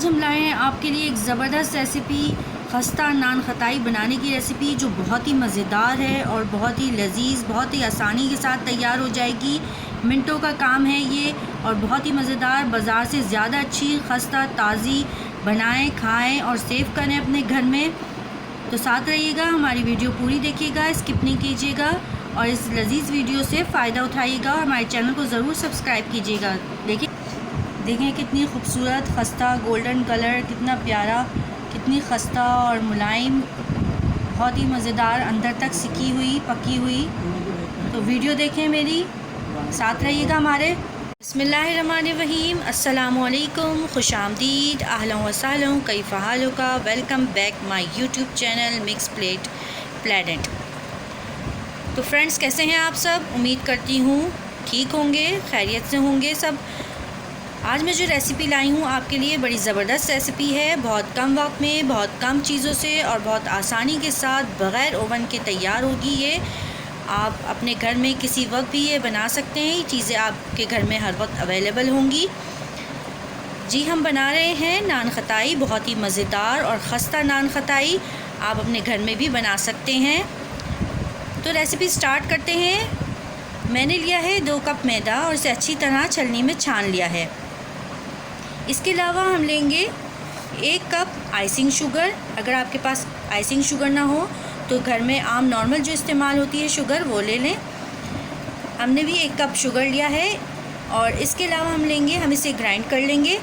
आज हम लाए हैं आपके लिए एक ज़बरदस्त रेसिपी खस्ता नान खताई बनाने की रेसिपी, जो बहुत ही मज़ेदार है और बहुत ही लजीज़, बहुत ही आसानी के साथ तैयार हो जाएगी। मिनटों का काम है ये और बहुत ही मज़ेदार, बाज़ार से ज़्यादा अच्छी खस्ता ताज़ी बनाएं, खाएं और सेव करें अपने घर में। तो साथ रहिएगा, हमारी वीडियो पूरी देखिएगा, स्किप नहीं कीजिएगा और इस लजीज़ वीडियो से फ़ायदा उठाइएगा और हमारे चैनल को ज़रूर सब्सक्राइब कीजिएगा। देखें कितनी खूबसूरत खस्ता, गोल्डन कलर कितना प्यारा, कितनी खस्ता और मुलायम, बहुत ही मज़ेदार, अंदर तक सिकी हुई पकी हुई। तो वीडियो देखें मेरी, साथ रहिएगा हमारे। बिस्मिल्लाहिर्रहमानिर्रहीम, अस्सलामुअलैकुम, खुशामदीद, अहलन व सहलन, कैफ़ हालुका, welcome back my YouTube channel mix plate planet. तो फ्रेंड्स, कैसे हैं आप सब? उम्मीद करती हूँ ठीक होंगे, खैरियत से होंगे सब। आज मैं जो रेसिपी लाई हूँ आपके लिए बड़ी ज़बरदस्त रेसिपी है। बहुत कम वक्त में, बहुत कम चीज़ों से और बहुत आसानी के साथ बग़ैर ओवन के तैयार होगी ये। आप अपने घर में किसी वक्त भी ये बना सकते हैं। ये चीज़ें आपके घर में हर वक्त अवेलेबल होंगी। जी, हम बना रहे हैं नान खताई, बहुत ही मज़ेदार और ख़स्ता नान खताई। आप अपने घर में भी बना सकते हैं। तो रेसिपी स्टार्ट करते हैं। मैंने लिया है 2 कप मैदा और इसे अच्छी तरह छलनी में छान लिया है। इसके अलावा हम लेंगे 1 कप आइसिंग शुगर। अगर आपके पास आइसिंग शुगर ना हो तो घर में आम नॉर्मल जो इस्तेमाल होती है शुगर, वो ले लें। हमने भी 1 कप शुगर लिया है। और इसके अलावा हम इसे ग्राइंड कर लेंगे।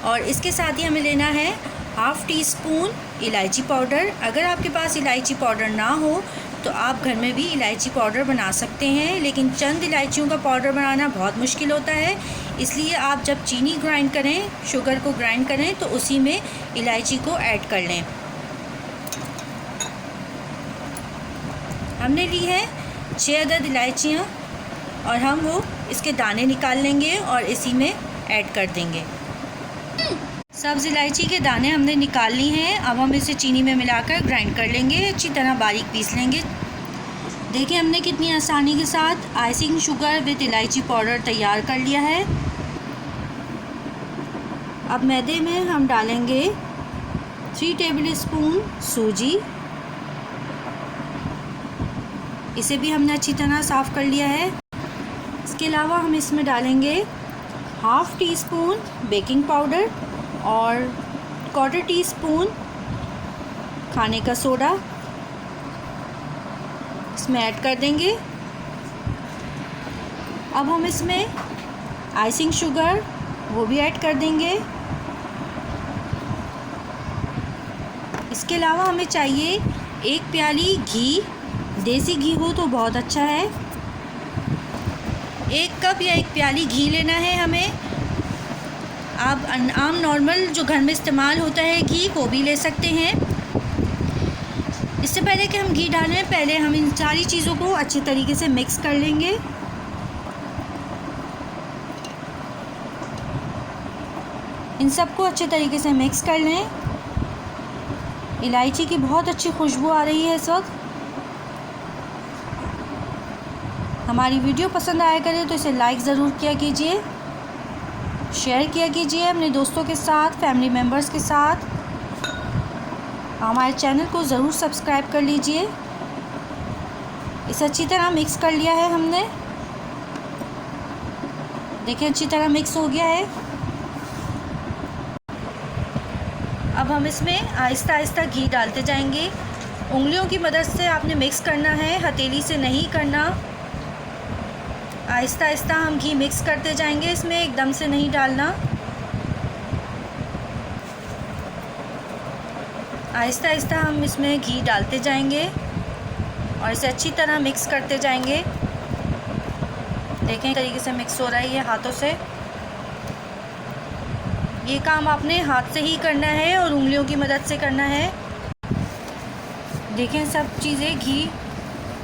और इसके साथ ही हमें लेना है ½ टी स्पून इलायची पाउडर। अगर आपके पास इलायची पाउडर ना हो तो आप घर में भी इलायची पाउडर बना सकते हैं, लेकिन चंद इलायचियों का पाउडर बनाना बहुत मुश्किल होता है। इसलिए आप जब चीनी ग्राइंड करें, शुगर को ग्राइंड करें, तो उसी में इलायची को ऐड कर लें। हमने ली है 6 अदद इलायचियाँ और हम वो इसके दाने निकाल लेंगे और इसी में ऐड कर देंगे। सब्ज़ इलायची के दाने हमने निकाल ली हैं। अब हम इसे चीनी में मिलाकर ग्राइंड कर लेंगे, अच्छी तरह बारीक पीस लेंगे। देखिए हमने कितनी आसानी के साथ आइसिंग शुगर विद इलायची पाउडर तैयार कर लिया है। अब मैदे में हम डालेंगे 3 टेबल स्पून सूजी। इसे भी हमने अच्छी तरह साफ़ कर लिया है। इसके अलावा हम इसमें डालेंगे ½ टी स्पून बेकिंग पाउडर और ¼ टी स्पून खाने का सोडा इसमें ऐड कर देंगे। अब हम इसमें आइसिंग शुगर वो भी ऐड कर देंगे। इसके अलावा हमें चाहिए 1 प्याली घी, देसी घी हो तो बहुत अच्छा है। 1 कप या 1 प्याली घी लेना है हमें। आप आम नॉर्मल जो घर में इस्तेमाल होता है घी, वो भी ले सकते हैं। इससे पहले कि हम घी डालें, पहले हम इन सारी चीज़ों को अच्छी तरीके से मिक्स कर लेंगे। इन सबको अच्छे तरीके से मिक्स कर लें। इलायची की बहुत अच्छी खुशबू आ रही है इस वक्त। हमारी वीडियो पसंद आया करे तो इसे लाइक ज़रूर किया कीजिए, शेयर किया कीजिए अपने दोस्तों के साथ, फैमिली मेम्बर्स के साथ। हमारे चैनल को ज़रूर सब्सक्राइब कर लीजिए। इसे अच्छी तरह मिक्स कर लिया है हमने। देखिए अच्छी तरह मिक्स हो गया है। अब हम इसमें आहिस्ता आहिस्ता घी डालते जाएंगे। उंगलियों की मदद से आपने मिक्स करना है, हथेली से नहीं करना। आहिस्ता आहिस्ता हम घी मिक्स करते जाएंगे, इसमें एकदम से नहीं डालना। आहिस्ता आहिस्ता हम इसमें घी डालते जाएंगे और इसे अच्छी तरह मिक्स करते जाएंगे। देखें तरीके से मिक्स हो रहा है ये हाथों से। ये काम आपने हाथ से ही करना है और उंगलियों की मदद से करना है। देखें सब चीज़ें, घी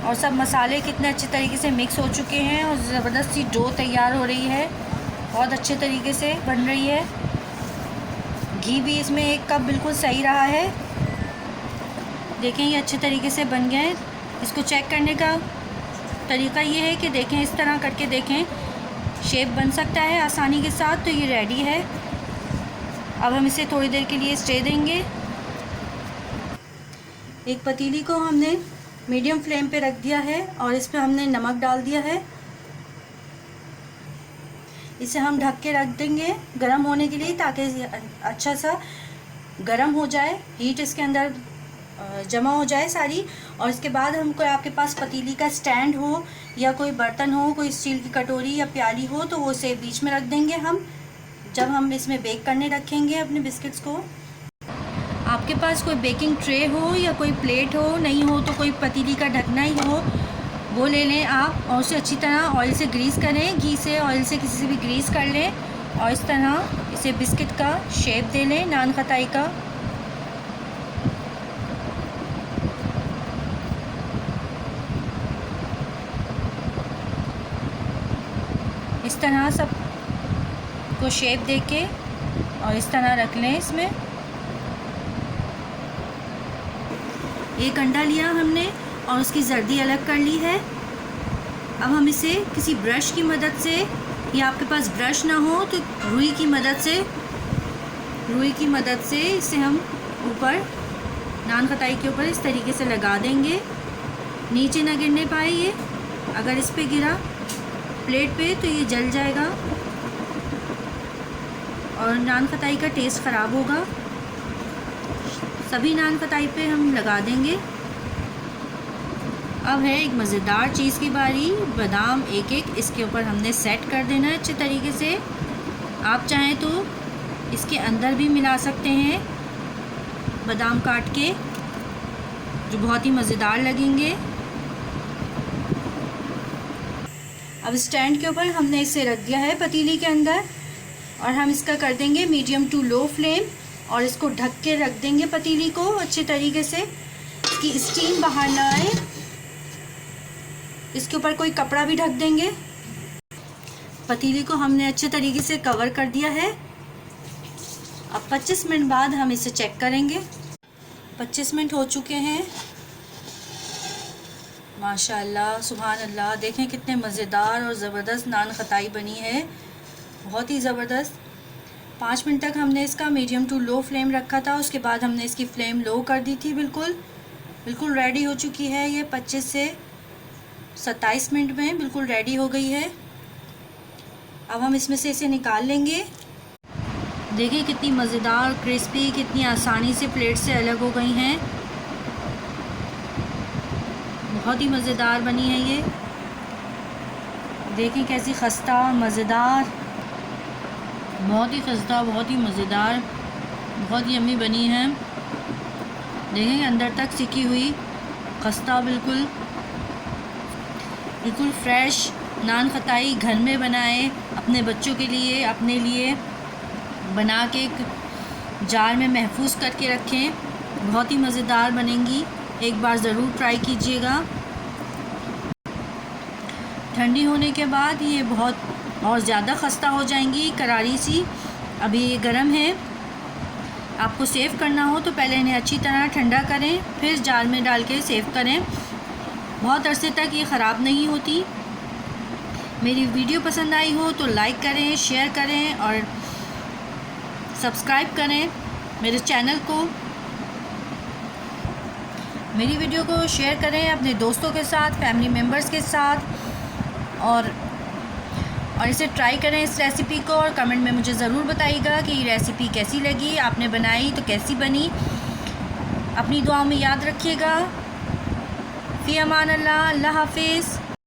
और सब मसाले कितने अच्छे तरीके से मिक्स हो चुके हैं और ज़बरदस्त सी डो तैयार हो रही है, बहुत अच्छे तरीके से बन रही है। घी भी इसमें 1 कप बिल्कुल सही रहा है। देखें ये अच्छे तरीके से बन गए। इसको चेक करने का तरीका ये है कि देखें, इस तरह करके देखें, शेप बन सकता है आसानी के साथ। तो ये रेडी है। अब हम इसे थोड़ी देर के लिए स्टे देंगे। एक पतीली को हमने मीडियम फ्लेम पे रख दिया है और इस पे हमने नमक डाल दिया है। इसे हम ढक के रख देंगे गर्म होने के लिए, ताकि अच्छा सा गर्म हो जाए, हीट इसके अंदर जमा हो जाए सारी। और इसके बाद हमको, आपके पास पतीली का स्टैंड हो या कोई बर्तन हो, कोई स्टील की कटोरी या प्याली हो, तो वो इसे बीच में रख देंगे हम, जब हम इसमें बेक करने रखेंगे अपने बिस्किट्स को। आपके पास कोई बेकिंग ट्रे हो या कोई प्लेट हो, नहीं हो तो कोई पतीली का ढकना ही हो, वो ले लें आप और उसे अच्छी तरह ऑयल से ग्रीस करें, घी से, ऑयल से, किसी से भी ग्रीस कर लें और इस तरह इसे बिस्किट का शेप दे लें, नान खताई का। इस तरह सब को शेप देके और इस तरह रख लें। इसमें एक अंडा लिया हमने और उसकी जर्दी अलग कर ली है। अब हम इसे किसी ब्रश की मदद से, या आपके पास ब्रश ना हो तो रुई की मदद से इसे हम ऊपर, नान खताई के ऊपर इस तरीके से लगा देंगे, नीचे ना गिरने पाए ये। अगर इस पे गिरा प्लेट पे तो ये जल जाएगा और नान खताई का टेस्ट ख़राब होगा। सभी नान खताई पे हम लगा देंगे। अब है एक मज़ेदार चीज़ की बारी। बादाम एक एक इसके ऊपर हमने सेट कर देना है अच्छे तरीके से। आप चाहें तो इसके अंदर भी मिला सकते हैं बादाम काट के, जो बहुत ही मज़ेदार लगेंगे। अब स्टैंड के ऊपर हमने इसे रख दिया है पतीली के अंदर और हम इसका कर देंगे मीडियम टू लो फ्लेम और इसको ढक के रख देंगे पतीली को अच्छे तरीके से, इसकी स्टीम बाहर ना आए। इसके ऊपर कोई कपड़ा भी ढक देंगे। पतीली को हमने अच्छे तरीके से कवर कर दिया है। अब 25 मिनट बाद हम इसे चेक करेंगे। 25 मिनट हो चुके हैं। माशाल्लाह, सुभान अल्लाह, देखें कितने मज़ेदार और ज़बरदस्त नान खताई बनी है, बहुत ही ज़बरदस्त। 5 मिनट तक हमने इसका मीडियम टू लो फ्लेम रखा था, उसके बाद हमने इसकी फ्लेम लो कर दी थी। बिल्कुल रेडी हो चुकी है ये। 25 से 27 मिनट में बिल्कुल रेडी हो गई है। अब हम इसमें से इसे निकाल लेंगे। देखिए कितनी मज़ेदार, क्रिस्पी, कितनी आसानी से प्लेट से अलग हो गई हैं। बहुत ही मज़ेदार बनी है ये। देखें कैसी खस्ता, मज़ेदार, बहुत ही खस्ता, बहुत ही मज़ेदार, बहुत ही यम्मी बनी है। देखें अंदर तक सिकी हुई खस्ता, बिल्कुल फ्रेश नान खताई घर में बनाएं, अपने बच्चों के लिए, अपने लिए बना के एक जार में महफूज करके रखें। बहुत ही मज़ेदार बनेंगी, एक बार ज़रूर ट्राई कीजिएगा। ठंडी होने के बाद ये बहुत और ज़्यादा खस्ता हो जाएंगी, करारी सी। अभी ये गर्म है। आपको सेव करना हो तो पहले इन्हें अच्छी तरह ठंडा करें, फिर जार में डाल के सेव करें। बहुत अरसे तक ये ख़राब नहीं होती। मेरी वीडियो पसंद आई हो तो लाइक करें, शेयर करें और सब्सक्राइब करें मेरे चैनल को। मेरी वीडियो को शेयर करें अपने दोस्तों के साथ, फैमिली मेम्बर्स के साथ और इसे ट्राई करें इस रेसिपी को और कमेंट में मुझे ज़रूर बताइएगा कि ये रेसिपी कैसी लगी, आपने बनाई तो कैसी बनी। अपनी दुआओं में याद रखिएगा। फ़ी अमान अल्लाह, अल्लाह हाफिज़।